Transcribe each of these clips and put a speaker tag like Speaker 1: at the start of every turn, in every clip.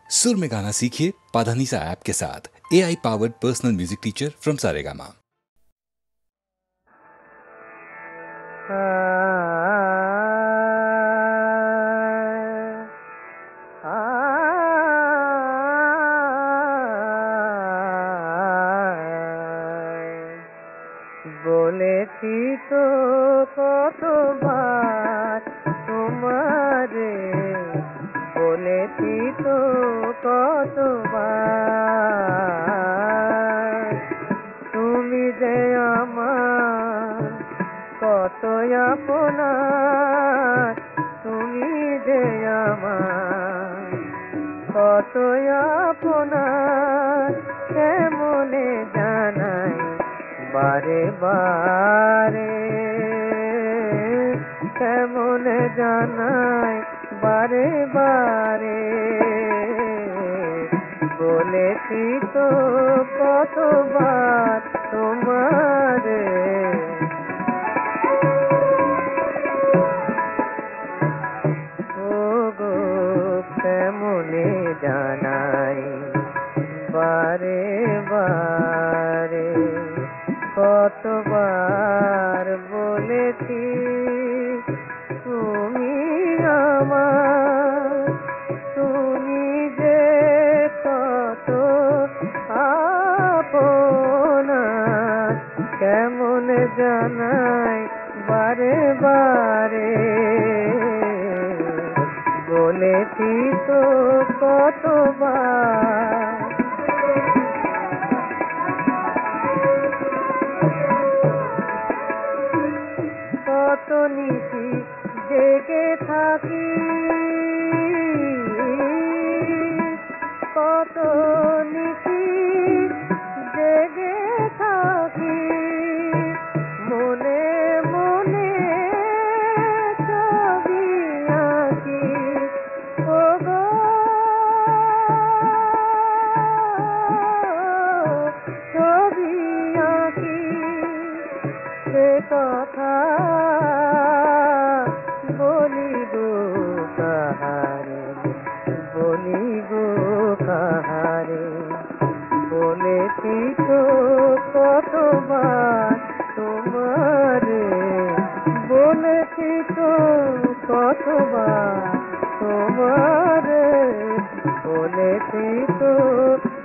Speaker 1: सुर में गाना सीखिए पाधानीसा ऐप के साथ। AI powered personal music teacher from Saregama.
Speaker 2: বলেছি তো কতবার তোমারে, বলেছি তো কতবার, তুমি যে আমার কত আপনার, তুমি যে আমার কত আপনার, কেমনে জানাই বারে বারে, কেমনে জানাই বারে বারে, বলেছি তো কতবার তোমারে। ও গো কেমনে জানাই বারে বারে, কতবার বলেছি তুমি আমার, তুমি যে কত আপনার, কেমন জানাই বারে বারে, বলেছি তো কতবার। কত নিশি জেগে থাকি, কত নিশি জেগে থাকি, মনে মনে ছবি আঁকি, ও গো ছবি আঁকি, সে কথা বলি গো কাহারে, বলি গো কাহারে, বলেছি তো কতবার তোমারে, বলেছি তো কতবার তোমারে, বলেছি তো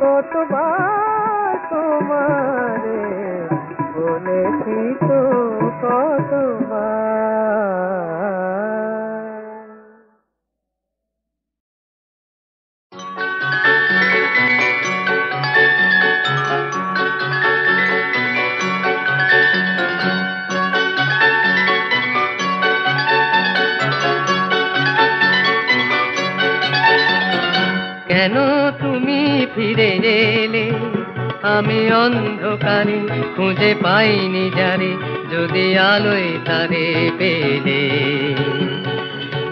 Speaker 2: কতবার তোমারে, বলেছি তো কতবার। কেন তুমি ফিরে এলে, আমি অন্ধকারে খুঁজে পাইনি যারে, যদি আলোয় তারে পেলে।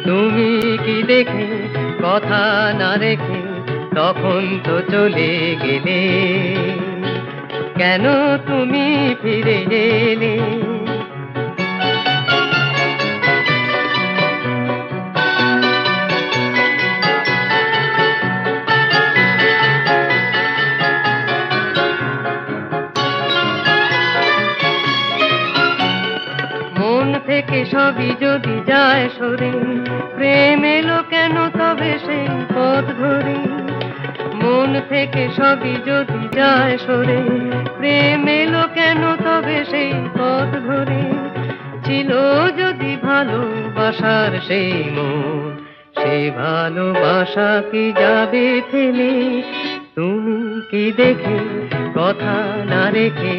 Speaker 2: তুমি কি দেখে কথা না রেখে তখন তো চলে গেলে, কেন তুমি ফিরে এলে। থেকে সবই যদি যায় সরে, প্রেম এলো কেন তবে সেই পথ ধরে, মন থেকে সবই যদি যায় সরে, প্রেম এলো কেন তবে সেই পথ ধরে, ছিল যদি ভালোবাসার সেই মন, সেই ভালোবাসা কি যাবে ফেলে। তুমি কি দেখে কথা না রেখে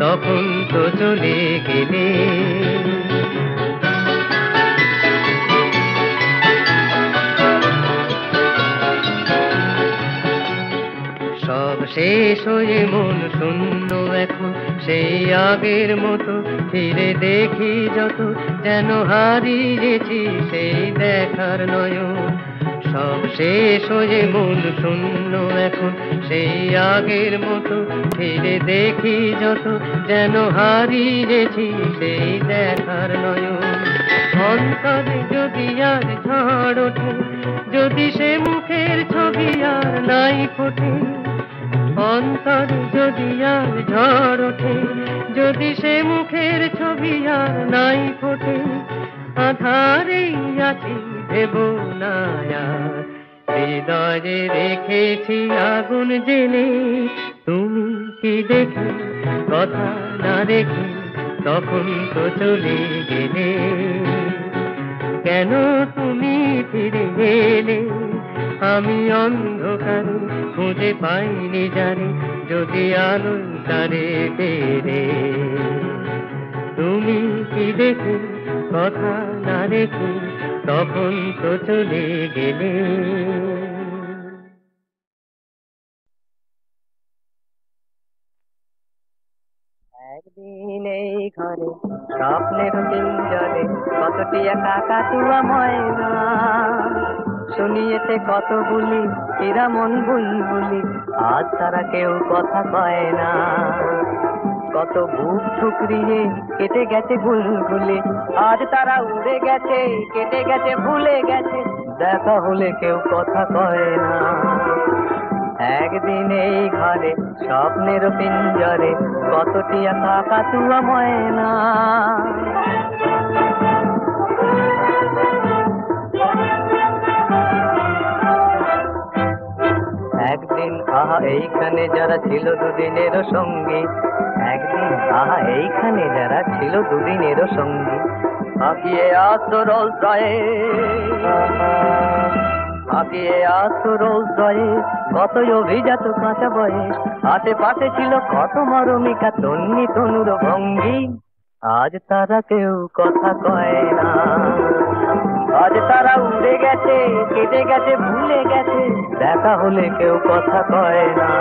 Speaker 2: তখন তো চলে গেলে, সব শেষ হয়ে মন শূন্য এখন, সেই আগের মতো ফিরে দেখি যত, যেন হারিয়েছি সেই দেখার নয়ন। সব শেষ হয়ে মন শূন্য এখন, সেই আগের মতো ফিরে দেখি যত, যেন হারিয়েছি সেই দেখার নয়ন। অন্তরে যদি আর ঝড় ওঠে, যদি সে মুখের ছবি আর নাই ফোটে, অন্তরে যদি আর ঝড় ওঠে, যদি সে মুখের ছবি আর নাই ফোটে, আধারেই আছি দেব না আর, হৃদয়ে রেখেছি আগুন জেলে। তুমি কি দেখে কথা না রেখে তখন তো চলে গেলে, কেন তুমি ফিরে এলে? আমি অন্ধকারে খুঁজে পাইনি যারে, যদি আলো তারে পেরে। তুমি কি দেখে কথা না রেখে তখন তো চলে গেলে। একদিন এই ঘরে স্বপ্নের পিঞ্জরে কতটি একা কাতুয়া ময়না, শুনিয়েছে কত বুলি এরা মন বুলবুলি, আজ তারা কেউ কথা কয় না। কত বুক ঠুকরিয়ে কেটে গেছে গুলগুলি, আজ তারা উড়ে গেছে, কেটে গেছে, ভুলে গেছে, দেখা হলে কেউ কথা কয় না। একদিন এই ঘরে স্বপ্নের পিঞ্জরে কতটি একা কাতুয়া ময়না। একদিন আহা এইখানে যারা ছিল দুদিনেরও সঙ্গী, একদিন আহা এইখানে যারা ছিল দুদিনেরও সঙ্গী, হাঁপিয়ে আসরল জয়ে, হাঁপিয়ে আসরল জয়ে, কতই অভিজাত কাঁচা বয়স, আশেপাশে ছিল কত মরমিকা তন্নি তনুর ভঙ্গি, আজ তারা কেউ কথা কয় না। আজ তারা উড়ে গেছে, কেটে গেছে, ভুলে গেছে, দেখা হলে কেউ কথা কয় না।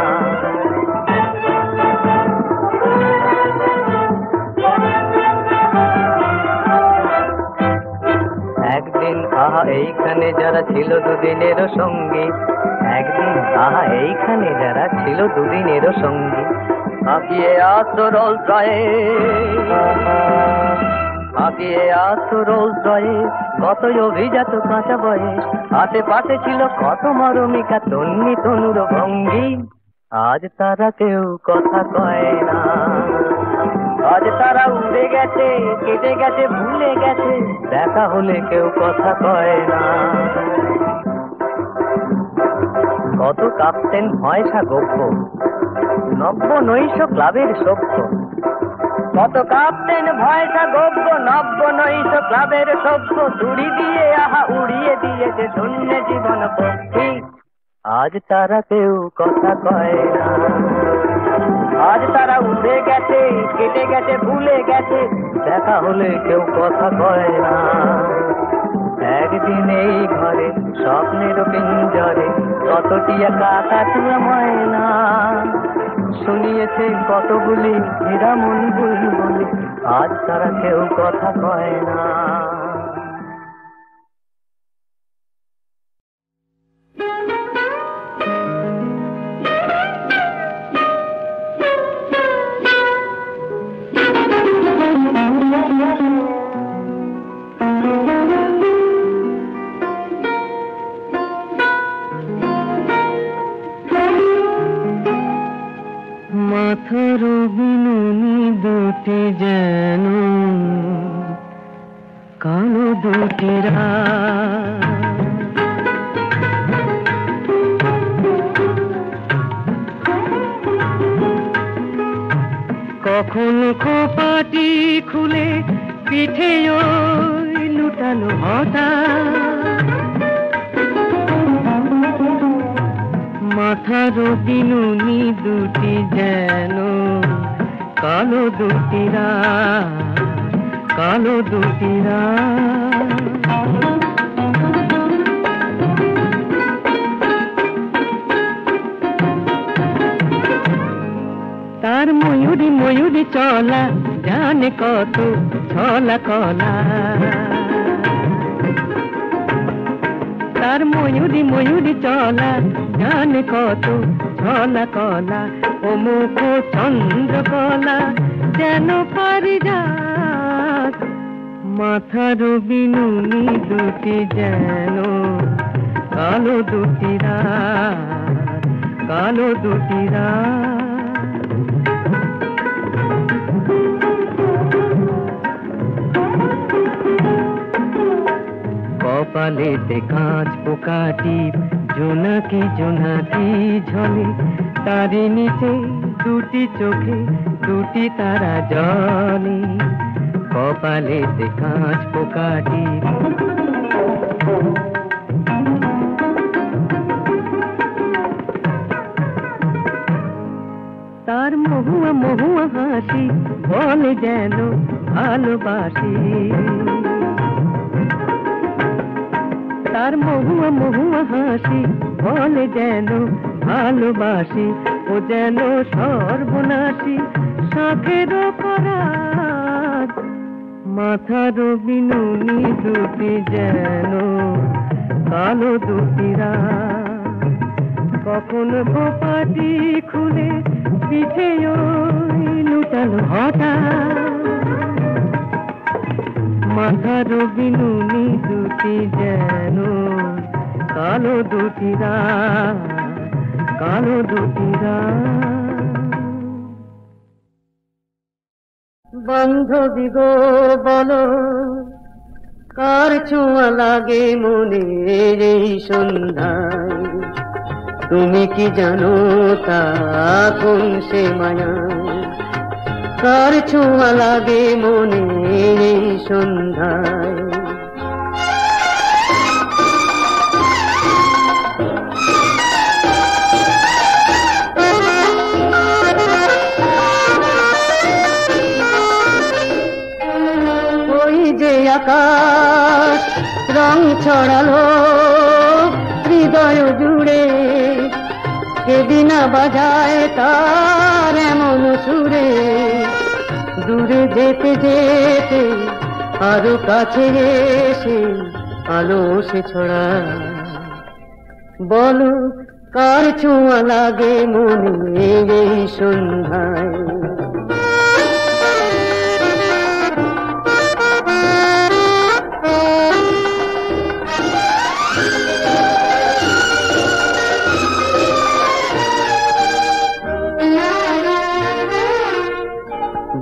Speaker 2: একদিন আহা এইখানে যারা ছিল দুদিনেরও সঙ্গী, একদিন আহা এইখানে যারা ছিল দুদিনেরও সঙ্গী, হাঁপিয়ে আসরল জয়ে, হাঁপিয়ে আসরল জয়ে, কতই অভিজাত কাঁচা বয়স, আশেপাশে ছিল কত মরমিকা তন্নি তনুর ভঙ্গি, আজ তারা কেউ কথা কয় না। আজ তারা উড়ে গেছে, কেটে গেছে, ভুলে গেছে, দেখা হলে কেউ কথা কয় না। কত কাঁপতেন ভয়সা গপ্প, নব্য নৈশ ক্লাবের সভ্য, কত কাঁপতেন ভয়সা গপ্প, নব্য নৈশ ক্লাবের সভ্য, দূরি দিয়ে আহা উড়িয়ে দিয়েছে শূন্য জীবন পক্ষী, আজ তারা কেউ কথা কয় না। আজ তারা উড়ে গেছে, কেটে গেছে, ভুলে গেছে, দেখা হলে কেউ কথা কয় না। একদিন এই ঘরে স্বপ্নের পিঞ্জরে কতটি একা কাতুয়া ময়না, শুনিয়েছে কতগুলি হীরা মন বুলবুলি, আজ তারা কেউ কথা কয় না। মাথার বিনুনি দুটি যেন কালো দুটি কখন খোপাটি খুলে পিঠে ওই লুটানো হঠাৎ, মাথার বিনুনি দুটি যেন কালো দুটি কালো দুটি তার ময়ূরী ময়ূরী চলা জানে কত ছলা কলা, তার ময়ূরী ময়ূরী চলা জানে কত ছলা কলা, ও মুখ চন্দ্রকলা যেন পারিজাত, মাথার বিনুনি দুটি যেন কালো দুটি কালো দুটি রাত। কপালেতে কাঁচ পোকাটি জোনাকি জোনাকি ঝলে, তারি নিচে দুটি চোখে দুটি তারা জলে। কপালেতে কাঁচ পোকাটি তার মহুয়া মহুয়া হাসি বলে যেন ভালোবাসি। তার মহুয়া মহুয়া হাসি বলে যেন ভালোবাসি। ও যেন সর্বনাশী শাঁখের করাত, মাথার বিনুনি দুটি যেন কালো দুটি রাত। কখন গোপাটি খুলে পিঠে ওই লুটালো হঠাৎ, মাথার বিনুনি দুটি যেন কালো দুটি রাত, কালো দুটি রাত। বান্ধবী গো বলো, কার ছোঁয়া লাগে মনে এই সন্ধ্যায়? তুমি কি জানো তা কোন সে মায়া? কার ছোঁয়া লাগে মনে এই সন্ধ্যায়? ওই যে আকাশ রং ছড়ালো হৃদয় জুড়ে, সেদিনা বাজায় তার এমন সুরে। দূরে যেতে যেতে আরো কাছে এসে আলো সে ছড়া। বলো কার ছোঁয়া লাগে মনে এই সন্ধ্যায়?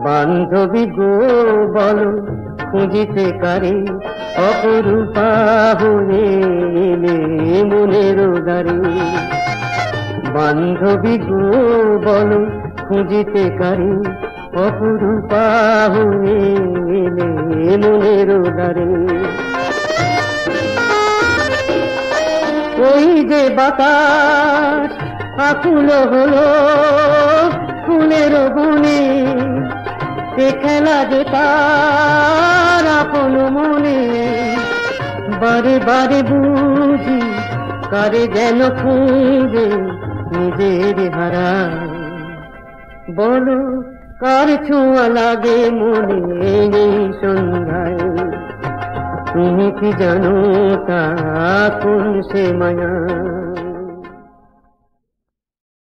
Speaker 2: বান্ধবী গো বলো, খুঁজিতে কারে অপরূপা হয়ে এলে মনের দ্বারে? বান্ধবী গো বলো, খুঁজিতে কারে অপরূপা হয়ে এলে মনের দ্বারে? ওই যে বাতাস আকুল হলো ফুলের বনে, সে খেলা যে তার আপন মনে। বারে বারে বুঝি কারে যেন খুঁজে নিজের হারায়। বলো কার ছোঁয়া লাগে মনে এই সন্ধ্যায়? তুমি কি জানো তা কোন সে মায়া?